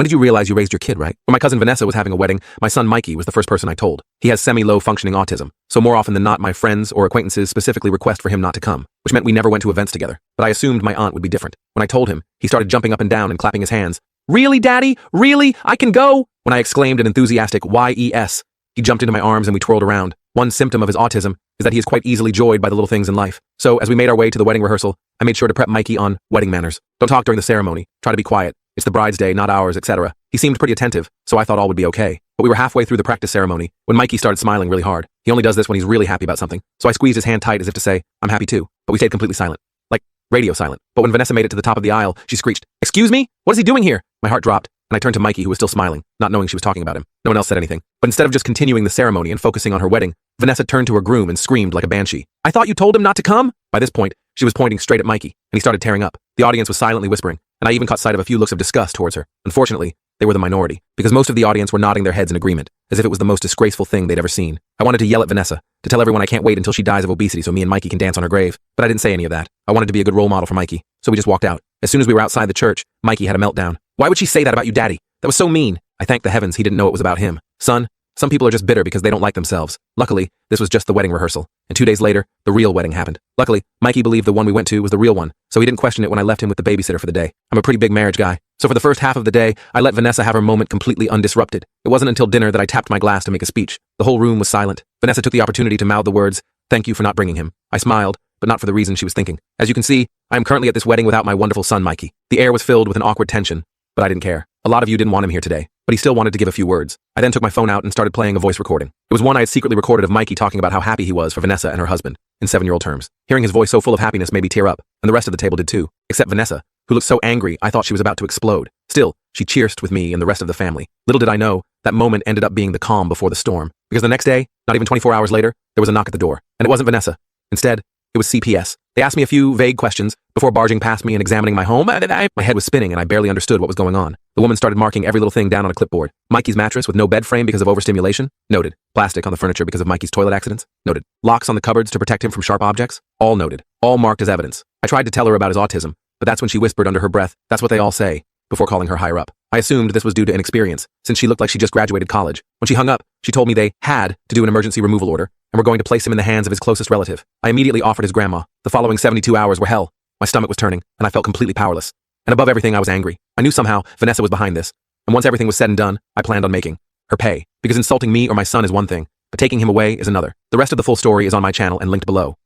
When did you realize you raised your kid, right? When my cousin Vanessa was having a wedding, my son Mikey was the first person I told. He has semi-low functioning autism, so more often than not, my friends or acquaintances specifically request for him not to come, which meant we never went to events together. But I assumed my aunt would be different. When I told him, he started jumping up and down and clapping his hands. Really, Daddy? Really? I can go? When I exclaimed an enthusiastic YES, he jumped into my arms and we twirled around. One symptom of his autism is that he is quite easily joyed by the little things in life. So as we made our way to the wedding rehearsal, I made sure to prep Mikey on wedding manners. Don't talk during the ceremony. Try to be quiet. It's the bride's day, not ours, etc. He seemed pretty attentive, so I thought all would be okay. But we were halfway through the practice ceremony when Mikey started smiling really hard. He only does this when he's really happy about something. So I squeezed his hand tight as if to say, I'm happy too. But we stayed completely silent. Like, radio silent. But when Vanessa made it to the top of the aisle, she screeched, "Excuse me? What is he doing here?" My heart dropped, and I turned to Mikey, who was still smiling, not knowing she was talking about him. No one else said anything. But instead of just continuing the ceremony and focusing on her wedding, Vanessa turned to her groom and screamed like a banshee. "I thought you told him not to come?" By this point, she was pointing straight at Mikey, and he started tearing up. The audience was silently whispering, and I even caught sight of a few looks of disgust towards her. Unfortunately, they were the minority, because most of the audience were nodding their heads in agreement, as if it was the most disgraceful thing they'd ever seen. I wanted to yell at Vanessa, to tell everyone I can't wait until she dies of obesity so me and Mikey can dance on her grave, but I didn't say any of that. I wanted to be a good role model for Mikey, so we just walked out. As soon as we were outside the church, Mikey had a meltdown. "Why would she say that about you, Daddy? That was so mean." I thanked the heavens he didn't know it was about him. "Son, some people are just bitter because they don't like themselves. Luckily, this was just the wedding rehearsal, and 2 days later, the real wedding happened. Luckily, Mikey believed the one we went to was the real one, so he didn't question it when I left him with the babysitter for the day. I'm a pretty big marriage guy, so for the first half of the day, I let Vanessa have her moment completely undisrupted. It wasn't until dinner that I tapped my glass to make a speech. The whole room was silent. Vanessa took the opportunity to mouth the words, "Thank you for not bringing him." I smiled, but not for the reason she was thinking. As you can see, I am currently at this wedding without my wonderful son, Mikey. The air was filled with an awkward tension, but I didn't care. A lot of you didn't want him here today, but he still wanted to give a few words. I then took my phone out and started playing a voice recording. It was one I had secretly recorded of Mikey talking about how happy he was for Vanessa and her husband, in 7-year-old terms. Hearing his voice so full of happiness made me tear up, and the rest of the table did too, except Vanessa, who looked so angry I thought she was about to explode. Still, she cheersed with me and the rest of the family. Little did I know, that moment ended up being the calm before the storm, because the next day, not even 24 hours later, there was a knock at the door, and it wasn't Vanessa. Instead, it was CPS. They asked me a few vague questions before barging past me and examining my home. My head was spinning and I barely understood what was going on. The woman started marking every little thing down on a clipboard. Mikey's mattress with no bed frame because of overstimulation? Noted. Plastic on the furniture because of Mikey's toilet accidents? Noted. Locks on the cupboards to protect him from sharp objects? All noted. All marked as evidence. I tried to tell her about his autism, but that's when she whispered under her breath, "That's what they all say," before calling her higher up. I assumed this was due to inexperience, since she looked like she just graduated college. When she hung up, she told me they had to do an emergency removal order and were going to place him in the hands of his closest relative. I immediately offered his grandma. The following 72 hours were hell. My stomach was turning, and I felt completely powerless. And above everything, I was angry. I knew somehow Vanessa was behind this, and once everything was said and done, I planned on making her pay, because insulting me or my son is one thing, but taking him away is another. The rest of the full story is on my channel and linked below.